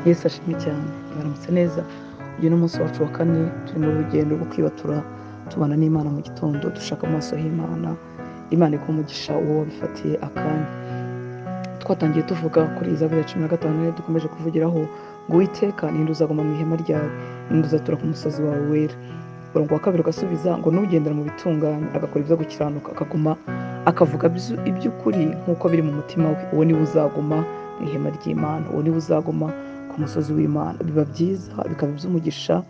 Yesu ashimwe cyane. Baramutse neza. Uyu ni umunsi wacu wa kane, turi mu rugendo rwo kwibatura tubana n'Imana mu gitondo, dushaka amaso y'Imana. Imana iguha umugisha uwo wabifatiye akanya. Twatangiye tuvuga kuri Zaburi ya 15 dukomeje kuvugiraho ngo Uwiteka ninde uzaguma mu ihema ryawe, ninde uzatura ku musozi wawe wera. Umurongo wa 2 ugasubiza ngo n'ugendera mu bitunganye agakora ibyo gukiranuka akaguma akavuga iby'ukuri nk'uko biri mu mutima we, uwo niwe uzaguma mu ihema ry'Imana, uwo niwe uzaguma ku musozi w'Imana. Biba byiza, bikaba iby'umugisha,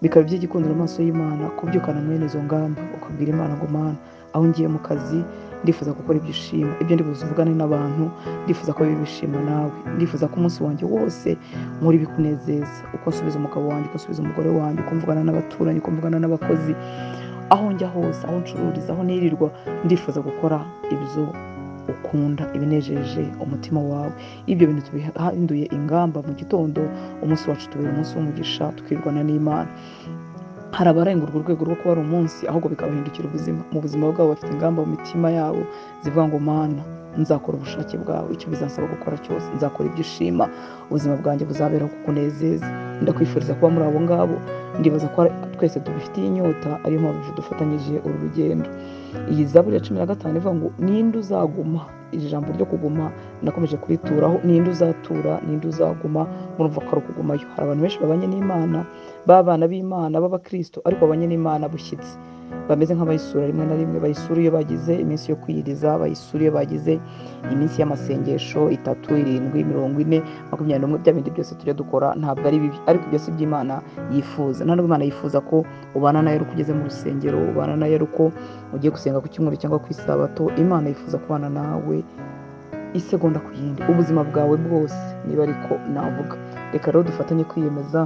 bikaba iby'igikundiro amaso y'Imana kubyukana mwene izo ngamba ukabwira Imana ngo Mana, aho ngiye mu kazi ndifuza gukora ibyo ushima, ibyo ndibuze uvugane n'abantu ndifuza ko bibishima nawe, ndifuza ko umunsi wanjye wose muri bikunezeza, uko nsubiza umugabo wanjye, uko nsubiza umugore wanjye, uko mvugana n'abaturanyi, uko mvugana n'abakozi, aho njya hose, aho ncururiza, aho nirirwa, ndifuza gukora ibyo ukunda, ibinejeje umutima wawe. Ibyo bintu tubihinduye ingamba mu gitondo, umunsi wacu tubera umunsi w'umugisha, tukirwana n'Imana. Hari abarenga urwo rwego rwo kuba ari umunsi, ahubwo bikabahindukira ubuzima. Mu buzima bwabo bafite ingamba mu mitima yabo zivuga ngo Mana, nzakora ubushake bwawe, icyo bizansaba gukora cyose nzakora ibyo ushima, ubuzima bwanjye buzabera kukunezeza. Ndakwifuriza kuba muri abo ngabo. Ndibaza ko twese tubifitiye inyota, ariyo mpamvu dufatanyije uru rugendo. Iyi Zaburi ya 15 ivuga ngo ninde uzaguma. Iri jambo ryo kuguma nakomeje kurituraho, ninde uzatura, ninde uzaguma. Murumva ko ari ukugumayo. Hari abantu benshi babanye n'Imana, babana b'Imana, b'abakristo, ariko babanye n'Imana bushyitsi, bameze nk'abayisura rimwe na rimwe. Bayisura iyo bagize iminsi yo kwiyiriza, bayisura iyo bagize iminsi y'amasengesho 3, 7, 40, 21, bya bindi byose tujya dukora ntabwo ari bibi, ariko ibyo si by'Imana yifuza. Ntabwo Imana yifuza ko ubana nayo uko ugeze mu rusengero, ubana nayo uko ugiye gusenga ku cyumweru cyangwa ku isabato. Imana yifuza kubana nawe isegonda ku yindi, ubuzima bwawe bwose, niba ariko navuga. Reka rero dufatanye kwiyemeza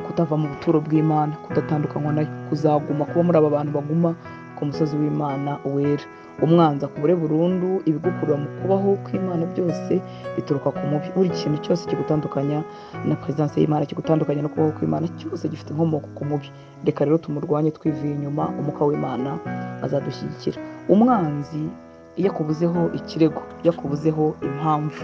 kutava mu buturo bw'Imana, kudatandukanywa nayo, kuzaguma, kuba muri aba bantu baguma ku musozi w'Imana wera. Umwanzi akubure burundu, ibigukurura mu kubaho kw'Imana byose bituruka ku mubi. Buri kintu cyose kigutandukanya na presence y'Imana, kigutandukanya no kubaho kw'Imana, cyose gifite inkomoko ku mubi. Reka rero tumurwanye twivuye inyuma, umwuka w'Imana azadushyigikira. Umwanzi iyo akubuzeho ikirego, iyo akubuzeho impamvu,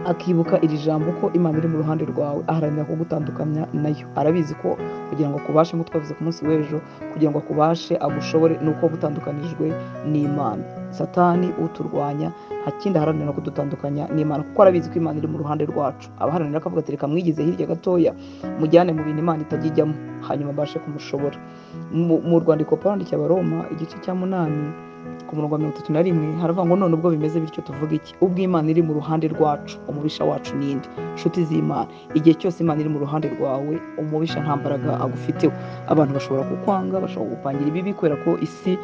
akibuka iri jambo ko Imana iri mu ruhande rwawe, aharanira kugutandukanya nayo. Arabizi ko kugira ngo akubashe, nk'uko twavuze ku munsi w'ejo, kugira ngo akubashe agushobore nuko gutandukanijwe n'Imana. Satani uturwanya nta kindi aharanira no kudutandukanya n'Imana, kuko arabizi ko Imana iri mu ruhande rwacu. Abaharanira akavuga ati reka mwigize hirya gatoya, mujyane mu bintu Imana itajyijyamo, hanyuma abashe kumushobora. Mu rwandiko Pawulo yandikiye Abaroma igice cya 8 ku murongo wa 31 haravuga ngo none ubwo bimeze bityo tuvuga iki? Ubwo Imana iri mu ruhande rwacu, umubisha wacu ninde? Nshuti z'Imana, igihe cyose Imana iri mu ruhande rwawe, umubisha nta mbaraga agufiteho. Abantu bashobora kukwanga, bashobora gupangira ibibi, kubera ko isi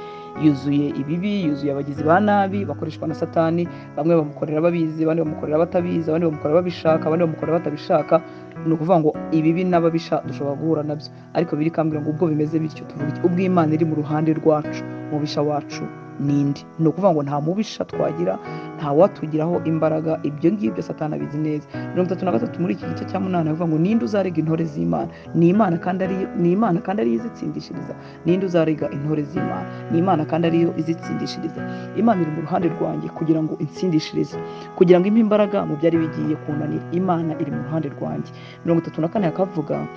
yuzuye ibibi, yuzuye abagizi ba nabi bakoreshwa na Satani. Bamwe bamukorera babizi, abandi bamukorera batabizi, abandi bamukorera babishaka, abandi bamukorera batabishaka. Ni ukuvuga ngo ibibi n'ababisha dushobora guhura nabyo, ariko biri kambwira ngo ubwo bimeze bityo tuvuga iki? Ubwo Imana iri mu ruhande rwacu, umubisha wacu ninde? Ni ukuvuga ngo nta mubisha twagira, nta watugiraho imbaraga. Ibyo ngibyo Satani abizi neza. 33 muri iki gice cya 8 avuga ngo ninde uzarega intore z'Imana? Ni Imana kandi ariyo izitsindishiriza. Ninde uzarega intore z'Imana? Ni Imana kandi ariyo izitsindishiriza. Imana iri mu ruhande rwanjye kugira ngo insindishirize, kugira ngo impe imbaraga mu byari bigiye kunanira. Imana iri mu ruhande rwanjye. 34 akavuga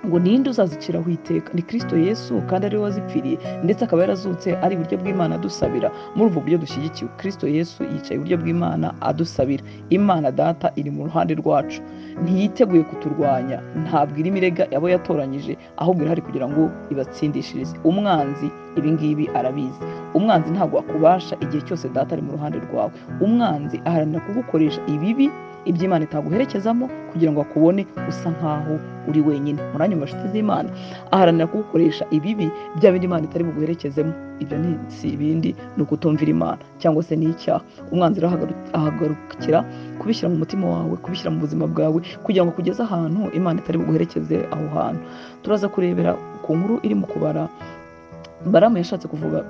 ngo ninde uzaziciraho iteka? Ni Kristo Yesu, kandi ariwe wazipfiriye, ndetse akaba yarazutse ari iburyo bw'Imana adusabira. Muri ubwo buryo dushyigikiwe, Kristo Yesu yicaye iburyo bw'Imana adusabira. Imana Data iri mu ruhande rwacu, ntiyiteguye kuturwanya, ntabwo irimo irega abo yatoranyije, ahubwo irahari kugira ngo ibatsindishirize. Umwanzi ibi ngibi arabizi. Umwanzi ntabwo akubasha igihe cyose Data ari mu ruhande rwawe. Umwanzi aharanira kugukoresha ibibi, iby'Imana itaguherekezamo, kugira ngo akubone usa nkaho uri wenyine. Muranyumva nshuti z'Imana, aharanira kugukoresha ibibi, bya bindi Imana itari buguherekezemo. Ibyo si ibindi, ni ukutumvira Imana, cyangwa se n'icyaha. Umwanzi ahagarukira kubishyira mu mutima wawe, kubishyira mu buzima bwawe, kugira ngo kugeza ahantu Imana itari buguherekeze aho hantu. Turaza kurebera ku nkuru iri mu kubara. Baramu yashatse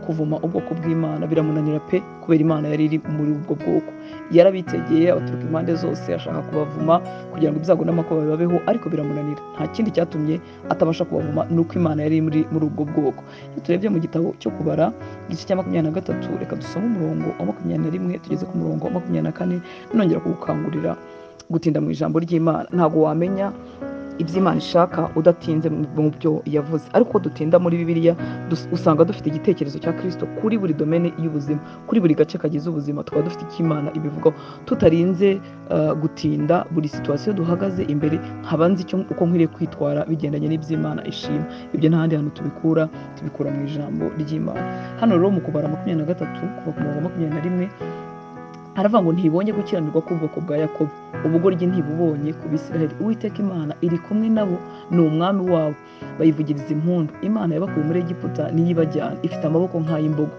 kuvuma ubwoko bw'Imana, biramunanira pe, kubera Imana yari iri muri ubwo bwoko. Yarabitegeye abaturuka impande zose, ashaka kubavuma kugira ngo ibyago n'amakuba bibabeho, ariko biramunanira. Nta kindi cyatumye atabasha kubavuma, nuko Imana yari muri ubwo bwoko. Iyo turebye mu gitabo cyo kubara igice cya 23, reka dusome umurongo wa 21 tugeze ku murongo wa 24, nongera kugukangurira gutinda mu ijambo ry'Imana. Ntago wamenya iby'Imana ishaka udatinze mu byo yavuze. Ariko dutinda muri Bibiliya usanga dufite igitekerezo cya Kristo kuri buri domene y'ubuzima, kuri buri gace kagize ubuzima tukaba dufite icyo Imana ibivugaho, tutarinze gutinda buri situation duhagaze imbere nkaba nzi uko nkwiriye kwitwara bigendanye n'iby'Imana ishima. Ibyo ntahandi hantu tubikura mu ijambo ry'Imana. Hano rero mu kubara 23 kuva ku murongo 21 haravuga ngo ntibonye gukiranirwa k'ubwoko bwa Yakobo, ubugoryi ntibubonye ku Bisiraheli. Uwiteka Imana iri kumwe nabo, ni umwami wabo, bayivugiriza impundu. Imana yabakuye muri Egiputa niyo ibajyana, ifite amaboko nk'ay'imbogo.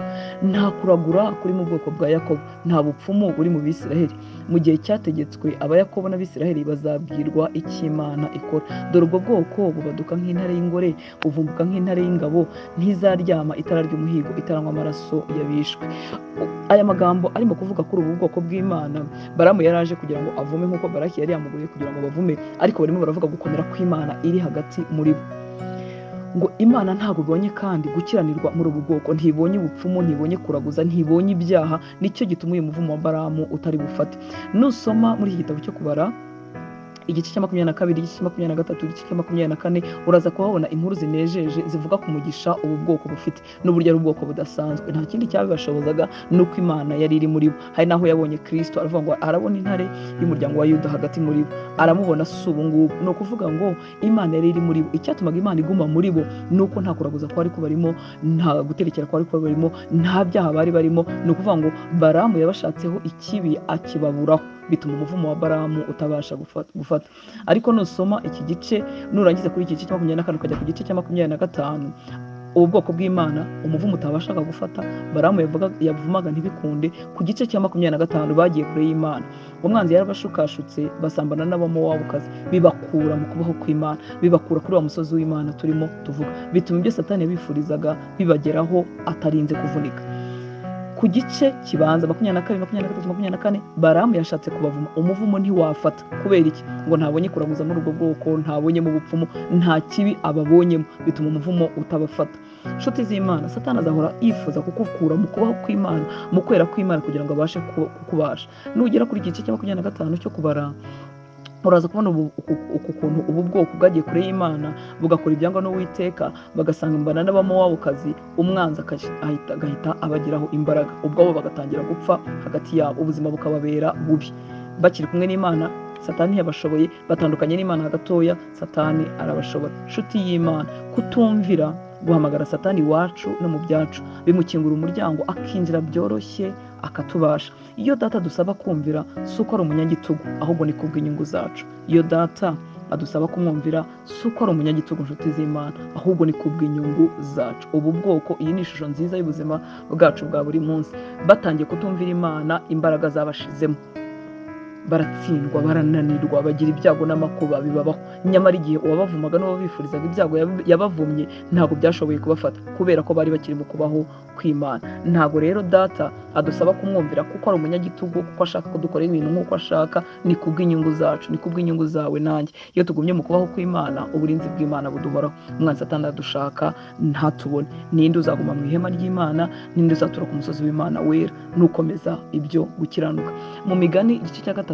Nta kuragura kuri mu bwoko bwa Yakobo, nta bupfumu buri mu Bisiraheli. Mu gihe cyategetswe abayakobo n'Abisiraheli bazabwirwa icyo Imana ikora. Dore ubwo bwoko bubaduka nk'intare y'ingore, buvumbuka nk'intare y'ingabo, ntizaryama itara ry'umuhigo, itaranywa amaraso yabishwe. Aya magambo arimo kuvuga kuri ubu bwoko bw'Imana, Balamu yaraje kugira ngo avume nk'uko Baraki yari yamuguriye kugira ngo bavume, ariko barimo baravuga gukomera kw'Imana iri hagati muri bo. Ngo Imana ntabwo ibonye kandi gukiranirwa muri ubu bwoko, ntibonye ubupfumu, ntibonye kuraguza, ntibonye ibyaha. Nicyo gituma uyu muvumo wa Balamu utari bufate. Nusoma muri iki gitabo cyo kubara igice cya 22, igice cya 23, igice cya 24 uraza kuhabona inkuru zinejeje zivuga ku mugisha ubu bwoko bufite n'uburyo ari ubwoko budasanzwe. Nta kindi cyabibashobozaga nuko Imana yari iri muri bo. Hari naho yabonye Kristo aravuga ngo arabona intare y'umuryango wa Yuda hagati muri bo, aramubona si ubu ngubu. Ni ukuvuga ngo Imana yari iri muri bo. Icyatumaga Imana iguma muri bo nuko nta kuraguza kwari kubarimo, nta guterekera kwari kubarimo, nta byaha bari barimo. Ni ukuvuga ngo Balamu yabashatseho ikibi akibaburaho, bituma umuvumo wa Balamu utabasha gufata. Ariko nusoma iki gice nurangiza kuri iki gice cya 24 ukajya ku gice cya 25, ubu bwoko bw'Imana umuvumo utabashaga gufata, Balamu yavumaga ntibikunde. Ku gice cya 25 bagiye kure y'Imana, umwanzi yarabashukashutse basambana n'abamowabukazi, bibakura mu kubaho kw'Imana, bibakura kuri wa musozi w'Imana turimo tuvuga, bituma ibyo Satani yabifurizaga bibageraho atarinze kuvunika. Ku gice kibanza 22, 23, 24 Balamu yashatse kubavuma, umuvumo ntiwafata. Kubera iki? Ngo ntabonye kuraguza muri ubwo bwoko, ntabonye mu bupfumu, nta kibi ababonyemo, bituma umuvumo utabafata. Nshuti z'Imana, Satani azahora yifuza kukukura mu kubaho kw'Imana, mu kwera kw'Imana kugira ngo abashe kukubasha. Nugera kuri igice cya 25 cyo kubara uraza kubona ukuntu ubu bwoko bwagiye kure y'Imana bugakora ibyangwa n'Uwiteka, bagasangana n'abamowabukazi, umwanzi agahita abagiraho imbaraga, ubwabo bagatangira gupfa hagati yabo, ubuzima bukababera bubi. Bakiri kumwe n'Imana Satani yabashoboye, batandukanye n'Imana gatoya Satani arabashobora. Nshuti y'Imana, kutumvira guhamagara Satani iwacu no mu byacu bimukingura umuryango akinjira byoroshye akatubasha. Iyo Data dusaba kumvira si uko ari umunyagitugu, ahubwo ni kubw'inyungu zacu. Iyo Data adusaba kumwumvira si uko ari umunyagitugu, nshuti z'Imana, ahubwo ni kubw'inyungu zacu. Ubu bwoko, iyi ni ishusho nziza y'ubuzima bwacu bwa buri munsi. Batangiye kutumvira Imana, imbaraga zabashizemo, baratsindwa, barananirwa, bagira ibyago n'amakuba bibabaho. Nyamara igihe uwabavumaga n'uwabifurizaga ibyago yabavumye ntabwo byashoboye kubafata, kubera ko bari bakiri mu kubaho kw'Imana. Ntabwo rero Data adusaba kumwumvira kuko ari umunyagitugu, kuko ashaka ko dukora ibintu nk'uko ashaka. Ni kubw'inyungu zacu, ni kubw'inyungu zawe nanjye. Iyo tugumye mu kubaho kw'Imana, uburinzi bw'Imana buduhoraho. Umwanzi Satani adushaka ntatubone. Ninde uzaguma mu ihema ry'Imana? Ninde uzatura ku musozi w'Imana wera? Nukomeza ibyo gukiranuka. Mu Migani igice cya 3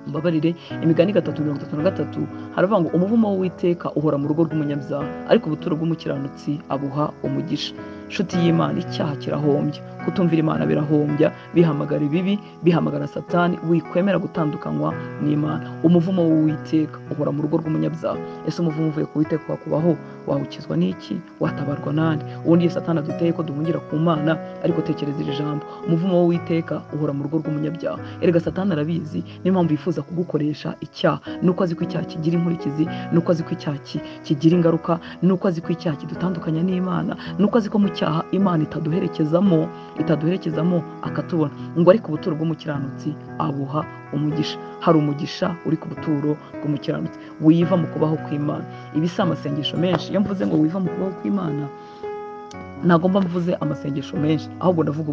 mbabarire, Imigani 3:33 haravuga ngo umuvumo w'Uwiteka uhora mu rugo rw'umunyabyaha, ariko ubuturo bw'umukiranutsi abuha umugisha. Nshuti y'Imana, icyaha kirahombya, kutumvira Imana birahombya, bihamagara ibibi, bihamagara Satani. Wikwemera gutandukanywa n'Imana. Umuvumo w'Uwiteka uhora mu rugo rw'umunyabyaha. Ese umuvumo uvuye ku Uwiteka wakubaho, wawukizwa n'iki? Watabarwa nande? Ubundi Satani aduteye ko duhungira ku Mana, ariko tekereza iri jambo, umuvumo w'Uwiteka uhora mu rugo rw'umunyabyaha. Erega Satani arabizi, niyo mpamvu yifuza kugukoresha icyaha. Nuko azi ko icyaha kigira inkurikizi, nuko azi ko icyaha kigira ingaruka, nuko azi ko icyaha kidutandukanya n'Imana, nuko azi ko mu cyaha Imana itaduherekezamo akatubona. Ngo ariko ubuturo bw'umukiranutsi abuha umugisha. Hari umugisha uri ku buturo bw'umukiranutsi. Wiva mu kubaho kw'Imana. Ibi si amasengesho menshi. Iyo mvuze ngo wiva mu kubaho kw'Imana, ntabwo mba mvuze amasengesho menshi, ahubwo ndavuga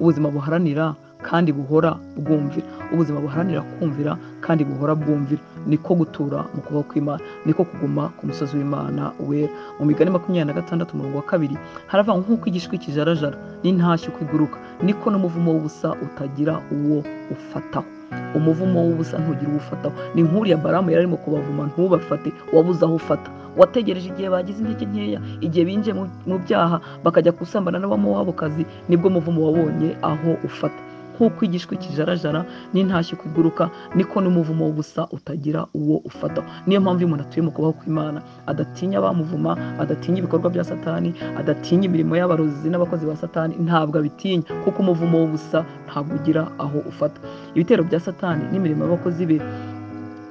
ubuzima buharanira kandi buhora bwumvira. Ubuzima buharanira kumvira kandi buhora bwumvira, niko gutura mu kubaho kw'Imana, niko kuguma ku musozi w'Imana wera. Mu Migani 26:2 haravuga nk'uko igishwi kijarajara n'intashyo kwiguruka, niko n'umuvumo w'ubusa utagira uwo ufataho. umuvumo w'ubusa ntugira uwufataho. Ni nk'uriya Balamu yari arimo kubavuma ntubafate, wabuze aho ufata, wategereje igihe bagize intege nkeya, igihe binjiye mu byaha bakajya gusambana n'abamowabukazi, nibwo muvumo wabonye aho ufata. Nk'uko igishwi kijarajara n'intashyo kwiguruka, niko n'umuvumo w'ubusa utagira uwo ufataho. Niyo mpamvu iyo umuntu atuye mu kubaho kw'Imana adatinya abamuvuma, adatinya ibikorwa bya Satani, adatinya imirimo y'abarozi n'abakozi ba Satani, ntabwo abitinya, kuko umuvumo w'ubusa ntabwo ugira aho ufata. Ibitero bya Satani n'imirimo y'abakozi be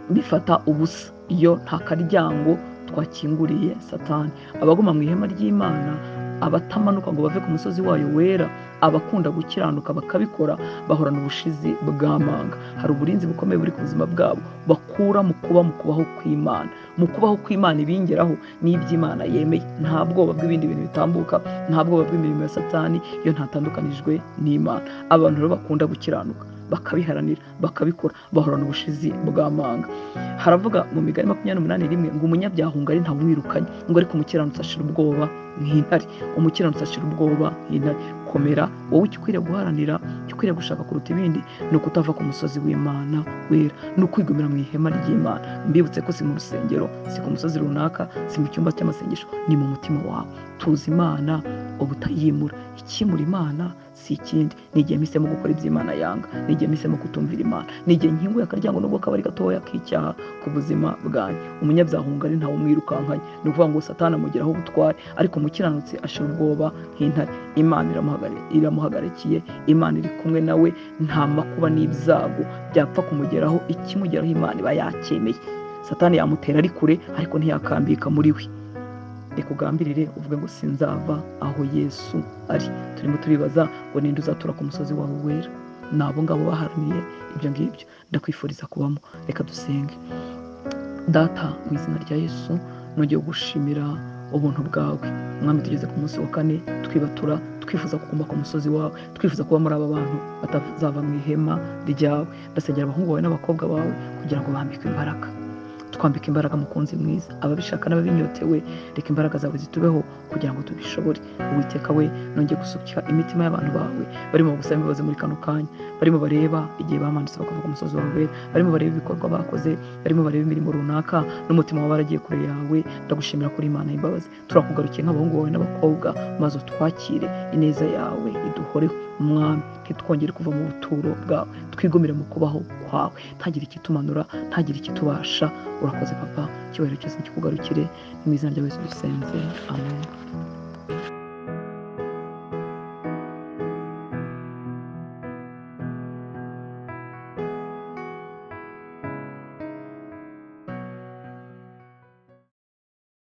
bifata ubusa iyo nta karyango twakinguriye Satani. Abaguma mu ihema ry'Imana, abatamanuka ngo bave ku musozi wayo wera, abakunda gukiranuka bakabikora, bahorana ubushizi bw'amanga. Hari uburinzi bukomeye buri ku buzima bwabo bakura mu kubaho kw'Imana. Mu kubaho kw'Imana ibingeraho n'iby'Imana yemeye, nta bwoba bw'ibindi bintu bitambuka, nta bwoba bw'imirimo ya Satani iyo ntatandukanijwe n'Imana. Abantu rero bakunda gukiranuka bakabiharanira bakabikora, bahorana ubushizi bw'amanga. Haravuga mu Migani 28:1 ngo umunyabyaha ari ntawumwirukanye, ngo ariko umukiranutsi ashira ubwoba nk'intare. Umukiranutsi ashira ubwoba nk'intare. Komera wowe, icyo ukwiriye guharanira, icyo ukwiriye gushaka kuruta ibindi, ni ukutava ku musozi w'Imana wera, ni ukwigumira mu ihema ry'Imana. Mbibutse ko si mu rusengero, si ku musozi runaka, si mu cyumba cy'amasengesho, ni mu mutima wawe. Tuzi Imana ubutayimura. Ikimura Imana si ikindi, ni igihe mpisemo gukora iby'Imana yanga, ni igihe mpisemo kutumvira Imana, ni igihe nkinguye akaryango nubwo kaba ari gatoya k'icyaha ku buzima bwanjye. Umunyabyaha ari ntawumwirukankanye, ni ukuvuga ngo Satani amugeraho ubutware, ariko umukiranutsi ashira ubwoba nk'intare. Imana iramuhagarikiye, Imana iri kumwe nawe, nta makuba n'ibyago byapfa kumugeraho. Ikimugeraho Imana iba yacyemeye. Satani yamutera ari kure, ariko ntiyakambika muri we. Reka ugambirire uvuge ngo sinzava aho Yesu ari. Turimo turibaza ngo ninde uzatura ku musozi wawe wera? Nabo ngabo baharaniye ibyo ngibyo, ndakwifuriza kubamo. Reka dusenge. Data, mu izina rya Yesu nongeye gushimira ubuntu bwawe. Mwami, tugeze ku munsi wa 4 twibatura, twifuza kuguma ku musozi wawe, twifuza kuba muri aba bantu batazava mu ihema ryawe. Ndasengera abahungu bawe n'abakobwa bawe kugira ngo bambikwe imbaraga. Twambika imbaraga mukunzi mwiza, ababishaka n'ababinyotewe, reka imbaraga zawe zitubeho kugira ngo tubishobore. Uwiteka we, nongeye gusukira imitima y'abantu bawe barimo gusaba imbabazi muri kano kanya, barimo bareba igihe bamanutse bakava ku musozi wawe wera, barimo bareba ibikorwa bakoze, barimo bareba imirimo runaka, n'umutima wawe waragiye kure yawe. Ndagushimira kuri Imana y'imbabazi. Turakugarukiye nk'abahungu bawe n'abakobwa, maze twakire ineza yawe iduhoreho. Mwami, ntitwongere kuva mu buturo bwawe, twigumire mu kubaho kwawe, ntagire ikitumanura, ntagire ikitubasha. Urakoze Papa, icyubahiro cyose nikikugarukire, mu izina rya Yesu dusenze, amen.